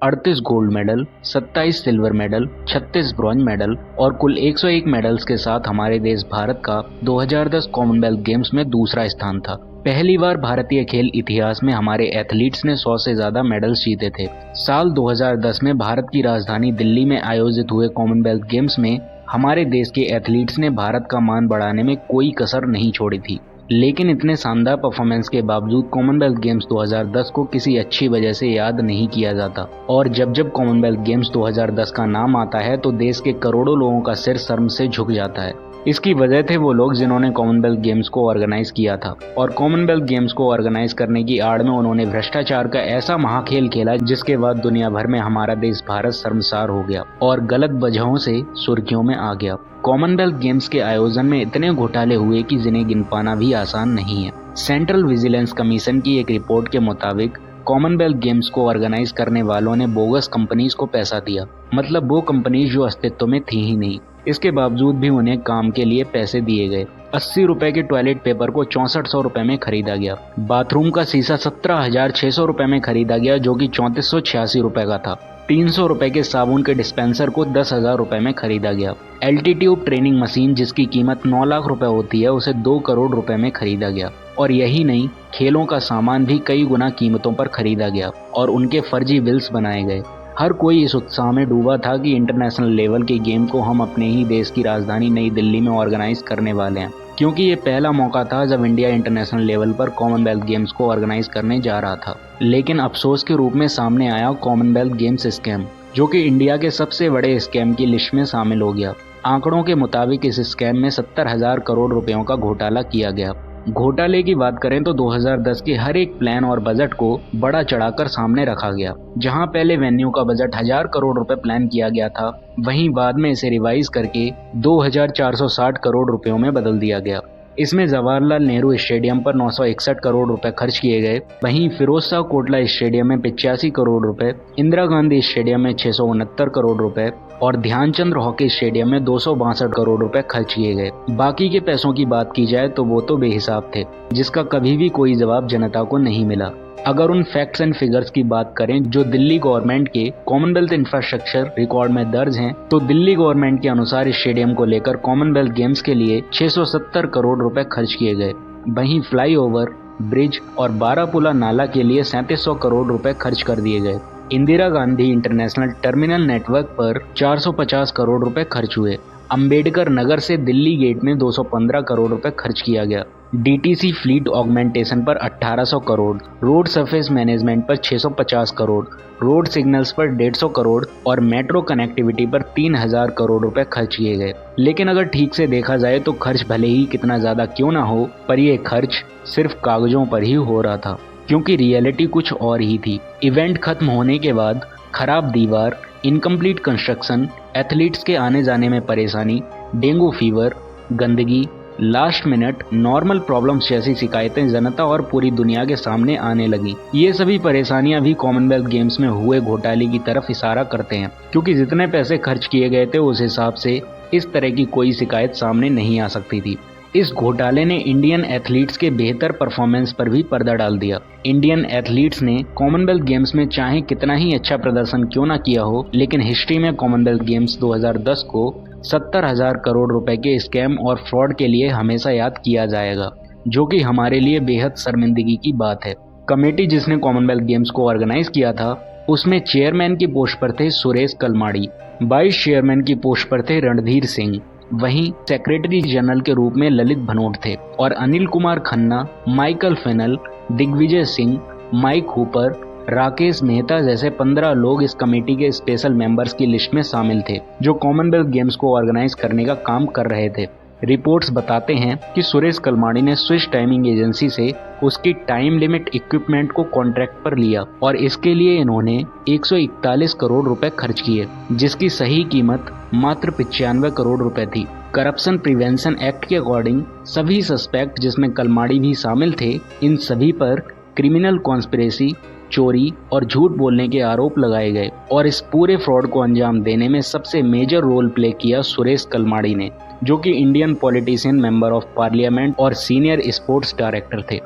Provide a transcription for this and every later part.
38 gold medal, 27 silver medal, 36 bronze medal और कुल 101 medals के साथ हमारे देश भारत का 2010 कॉमनवेल्थ गेम्स में दूसरा स्थान था। पहली बार भारतीय खेल इतिहास में हमारे एथलीट्स ने 100 से ज्यादा मेडल्स जीते थे। साल 2010 में भारत की राजधानी दिल्ली में आयोजित हुए कॉमनवेल्थ गेम्स में हमारे देश के एथलीट्स ने भारत का मान बढ़ाने में कोई कसर नहीं छोड़ी थी। लेकिन इतने शानदार परफॉर्मेंस के बावजूद कॉमनवेल्थ गेम्स 2010 को किसी अच्छी वजह से याद नहीं किया जाता और जब जब कॉमनवेल्थ गेम्स 2010 का नाम आता है तो देश के करोड़ों लोगों का सिर शर्म से झुक जाता है। इसकी वजह थे वो लोग जिन्होंने कॉमनवेल्थ गेम्स को ऑर्गेनाइज किया था और कॉमनवेल्थ गेम्स को ऑर्गेनाइज करने की आड़ में उन्होंने भ्रष्टाचार का ऐसा महाखेल खेला जिसके बाद दुनिया भर में हमारा देश भारत शर्मसार हो गया और गलत वजहों से सुर्खियों में आ गया। कॉमनवेल्थ गेम्स के आयोजन में इतने घोटाले हुए कि जिन्हें गिन पाना भी आसान नहीं है। सेंट्रल विजिलेंस कमीशन की एक रिपोर्ट के मुताबिक कॉमनवेल्थ गेम्स को ऑर्गेनाइज करने वालों ने बोगस कंपनीज को पैसा दिया, मतलब वो कंपनीज जो अस्तित्व में थी ही नहीं। इसके बावजूद भी उन्हें काम के लिए पैसे दिए गए। 80 रुपए के टॉयलेट पेपर को 6400 रुपए में खरीदा गया। बाथरूम का शीशा 17,600 रुपए में खरीदा गया जो कि 3486 रुपए का था। 300 रुपए के साबुन के डिस्पेंसर को 10,000 रुपए में खरीदा गया। एल्टीट्यूड ट्रेनिंग मशीन जिसकी कीमत 9 लाख रुपए होती है उसे 2 करोड़ रुपए में खरीदा गया। और यही नहीं, खेलों का सामान भी कई गुना कीमतों पर खरीदा गया और उनके फर्जी बिल्स बनाए गए। हर कोई इस उत्साह में डूबा था कि इंटरनेशनल लेवल के गेम को हम अपने ही देश की राजधानी नई दिल्ली में ऑर्गेनाइज करने वाले हैं, क्योंकि ये पहला मौका था जब इंडिया इंटरनेशनल लेवल पर कॉमनवेल्थ गेम्स को ऑर्गेनाइज करने जा रहा था। लेकिन अफसोस के रूप में सामने आया कॉमनवेल्थ गेम्स स्कैम, जो कि इंडिया के सबसे बड़े स्कैम की लिस्ट में शामिल हो गया। आंकड़ों के मुताबिक इस स्कैम में 70,000 करोड़ रुपयों का घोटाला किया गया। घोटाले की बात करें तो 2010 के हर एक प्लान और बजट को बड़ा चढ़ाकर सामने रखा गया। जहां पहले वेन्यू का बजट 1000 करोड़ रुपए प्लान किया गया था, वहीं बाद में इसे रिवाइज करके 2460 करोड़ रुपयों में बदल दिया गया। इसमें जवाहरलाल नेहरू स्टेडियम पर 961 करोड़ रुपए खर्च किए गए। वहीं फिरोज शाह कोटला स्टेडियम में 85 करोड़ रुपए, इंदिरा गांधी स्टेडियम में 669 करोड़ रुपए और ध्यानचंद्र हॉकी स्टेडियम में 262 करोड़ रुपए खर्च किए गए। बाकी के पैसों की बात की जाए तो वो तो बेहिसाब थे, जिसका कभी भी कोई जवाब जनता को नहीं मिला। अगर उन फैक्ट्स एंड फिगर्स की बात करें जो दिल्ली गवर्नमेंट के कॉमनवेल्थ इंफ्रास्ट्रक्चर रिकॉर्ड में दर्ज हैं, तो दिल्ली गवर्नमेंट के अनुसार स्टेडियम को लेकर कॉमनवेल्थ गेम्स के लिए 670 करोड़ रुपए खर्च किए गए। वहीं फ्लाईओवर, ब्रिज और बारापुला नाला के लिए 3700 करोड़ रुपए खर्च कर दिए गए। Indira Gandhi international terminal network पर 450 करोड़ रुपए खर्च हुए। अंबेडकर नगर से दिल्ली गेट में 215 करोड़ रुपए खर्च किया गया। डीटीसी फ्लीट ऑगमेंटेशन पर 1800 करोड़, रोड सरफेस मैनेजमेंट पर 650 करोड़, रोड सिग्नल्स पर 150 करोड़ और मेट्रो कनेक्टिविटी पर 3000 करोड़ रुपए खर्च किए गए। लेकिन अगर ठीक से देखा जाए तो खर्च भले ही कितना ज्यादा क्यों ना हो, पर यह खर्च सिर्फ कागजों पर ही हो रहा था, क्योंकि रियलिटी कुछ और ही थी। इवेंट खत्म होने के बाद खराब दीवार, इनकम्प्लीट कंस्ट्रक्शन, एथलीट्स के आने जाने में परेशानी, डेंगू फीवर, गंदगी, लास्ट मिनट नॉर्मल प्रॉब्लम्स जैसी शिकायतें जनता और पूरी दुनिया के सामने आने लगी। ये सभी परेशानियां भी कॉमनवेल्थ गेम्स में हुए घोटाले की तरफ इशारा करते हैं, क्योंकि जितने पैसे खर्च किए गए थे उस हिसाब से इस तरह की कोई शिकायत सामने नहीं आ सकती थी। इस घोटाले ने इंडियन एथलीट्स के बेहतर परफॉर्मेंस पर भी पर्दा डाल दिया। इंडियन एथलीट्स ने कॉमनवेल्थ गेम्स में चाहे कितना ही अच्छा प्रदर्शन क्यों ना किया हो, लेकिन हिस्ट्री में कॉमनवेल्थ गेम्स 2010 को 70,000 करोड़ रुपए के स्कैम और फ्रॉड के लिए हमेशा याद किया जाएगा, जो कि हमारे लिए बेहद शर्मिंदगी की बात है। कमेटी जिसने कॉमनवेल्थ गेम्स को ऑर्गेनाइज किया था, उसमें चेयरमैन की पोस्ट पर थे सुरेश कलमाड़ी, वाइस चेयरमैन की पोस्ट पर थे रणधीर सिंह, वहीं सेक्रेटरी जनरल के रूप में ललित भनोट थे और Anil Kumar Khanna, Michael Fennell, Digvijay Singh, Mike Hooper, Rakesh Mehta जैसे 15 लोग इस कमेटी के स्पेशल मेंबर्स की लिस्ट में शामिल थे, जो कॉमनवेल्थ गेम्स को ऑर्गेनाइज करने का काम कर रहे थे। रिपोर्ट्स बताते हैं कि सुरेश कलमाड़ी ने स्विस टाइमिंग एजेंसी से उसकी टाइम लिमिट इक्विपमेंट को कॉन्ट्रैक्ट पर लिया और इसके लिए इन्होंने 141 करोड़ रुपए खर्च किए, जिसकी सही कीमत मात्र 95 करोड़ रुपए थी। करप्शन प्रिवेंशन एक्ट के अकॉर्डिंग सभी सस्पेक्ट, जिसमें कलमाड़ी भी शामिल थे, इन सभी पर क्रिमिनल कॉन्स्पिरेसी, चोरी और झूठ बोलने के आरोप लगाए गए और इस पूरे फ्रॉड को अंजाम देने में सबसे मेजर रोल प्ले किया सुरेश कलमाड़ी ने, जो कि Indian politician, member of parliament और सीनियर स्पोर्ट्स डायरेक्टर थे।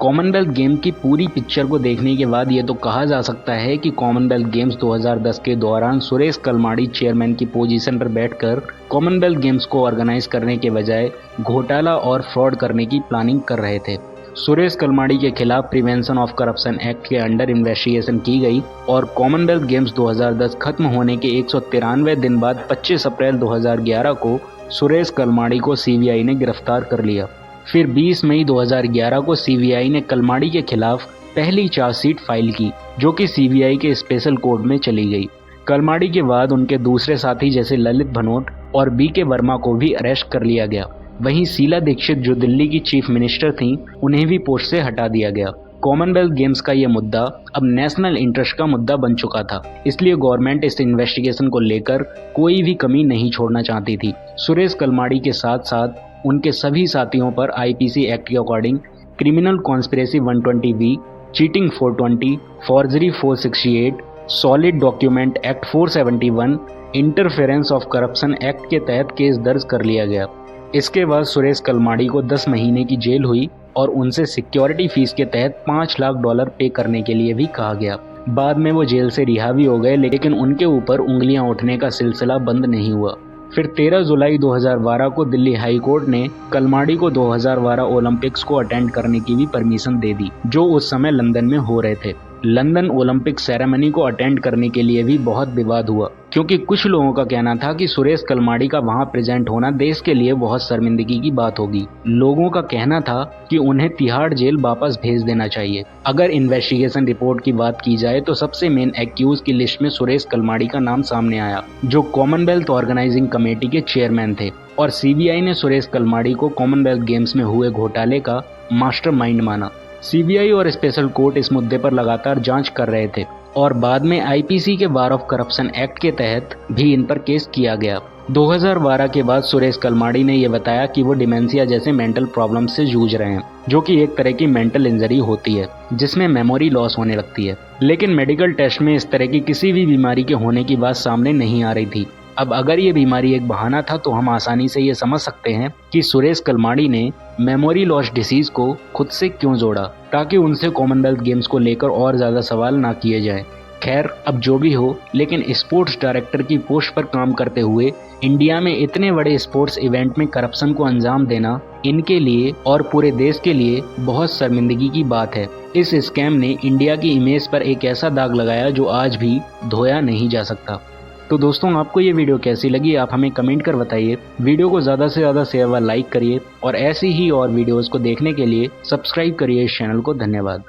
कॉमनवेल्थ गेम की पूरी पिक्चर को देखने के बाद ये तो कहा जा सकता है कि कॉमनवेल्थ गेम्स 2010 के दौरान सुरेश कलमाड़ी चेयरमैन की पोजीशन पर बैठकर कॉमनवेल्थ गेम्स को ऑर्गेनाइज करने के बजाय घोटाला और फ्रॉड करने की प्लानिंग कर रहे थे। सुरेश कलमाड़ी के खिलाफ प्रिवेंशन ऑफ करप्शन एक्ट के अंडर इन्वेस्टिगेशन की गई और कॉमनवेल्थ गेम्स 2010 खत्म होने के 193 दिन बाद 25 अप्रैल 2011 को सुरेश कलमाड़ी को सीबीआई ने गिरफ्तार कर लिया। फिर 20 मई 2011 को सीबीआई ने कलमाड़ी के खिलाफ पहली चार्जशीट फाइल की, जो कि सीबीआई के स्पेशल कोर्ट में चली गई। कलमाड़ी के बाद उनके दूसरे साथी जैसे ललित भनोट और बीके वर्मा को भी अरेस्ट कर लिया गया। वहीं शीला दीक्षित जो दिल्ली की चीफ मिनिस्टर थीं, उन्हें भी पोस्ट से हटा दिया गया। कॉमनवेल्थ गेम्स का ये मुद्दा अब नेशनल इंटरेस्ट का मुद्दा बन चुका था, इसलिए गवर्नमेंट इस इन्वेस्टिगेशन को लेकर कोई भी कमी नहीं छोड़ना चाहती थी। सुरेश कलमाड़ी के साथ साथ उनके सभी साथियों पर आईपीसी एक्ट के according criminal conspiracy 120B, cheating 420, forgery 468, solid document act 471, interference of corruption act के तहत केस दर्ज कर लिया गया। इसके बाद सुरेश कलमाड़ी को 10 महीने की जेल हुई और उनसे सिक्योरिटी फीस के तहत $5 लाख पे करने के लिए भी कहा गया। बाद में वो जेल से रिहा भी हो गए, लेकिन उनके ऊपर उंगलियां उठने का सिलसिला बंद नहीं हुआ। फिर 13 जुलाई 2012 को दिल्ली हाई कोर्ट ने कलमाड़ी को 2012 ओलंपिक्स को अटेंड करने की भी परमिशन दे दी, जो उस समय लंदन में हो रहे थे। लंदन ओलंपिक सेरेमनी को अटेंड करने के लिए भी बहुत विवाद हुआ, क्योंकि कुछ लोगों का कहना था कि सुरेश कलमाड़ी का वहां प्रेजेंट होना देश के लिए बहुत शर्मिंदगी की बात होगी। लोगों का कहना था कि उन्हें तिहाड़ जेल वापस भेज देना चाहिए। अगर इन्वेस्टिगेशन रिपोर्ट की बात की जाए तो सबसे मेन एक्यूज की लिस्ट में सुरेश कलमाड़ी का नाम सामने आया, जो कॉमनवेल्थ ऑर्गेनाइजिंग कमेटी के चेयरमैन थे, और सीबीआई ने सुरेश कलमाड़ी को कॉमनवेल्थ गेम्स में हुए घोटाले का मास्टरमाइंड माना। सीबीआई और स्पेशल कोर्ट इस मुद्दे पर लगातार जांच कर रहे थे और बाद में आईपीसी के बार ऑफ करप्शन एक्ट के तहत भी इन पर केस किया गया। 2012 के बाद सुरेश कलमाड़ी ने यह बताया कि वो डिमेंशिया जैसे मेंटल प्रॉब्लम से जूझ रहे हैं, जो कि एक तरह की मेंटल इंजरी होती है जिसमें मेमोरी लॉस होने लगती है। लेकिन मेडिकल टेस्ट में इस तरह की किसी भी बीमारी के होने की बात सामने नहीं आ रही थी। अब अगर ये बीमारी एक बहाना था तो हम आसानी से ये समझ सकते हैं कि सुरेश कलमाड़ी ने मेमोरी लॉस डिसीज को खुद से क्यों जोड़ा, ताकि उनसे कॉमनवेल्थ गेम्स को लेकर और ज़्यादा सवाल ना किए जाएं। खैर, अब जो भी हो, लेकिन स्पोर्ट्स डायरेक्टर की पोस्ट पर काम करते हुए इंडिया में इतने बड़े स्पोर्ट्स इवेंट में करप्शन को अंजाम देना इनके लिए और पूरे देश के लिए बहुत शर्मिंदगी की बात है। इस स्कैम ने इंडिया की इमेज पर एक ऐसा दाग लगाया जो आज भी धोया नहीं जा सकता। तो दोस्तों, आपको ये वीडियो कैसी लगी आप हमें कमेंट कर बताइए। वीडियो को ज़्यादा से ज़्यादा शेयर व लाइक करिए और ऐसी ही और वीडियोस को देखने के लिए सब्सक्राइब करिए इस चैनल को। धन्यवाद।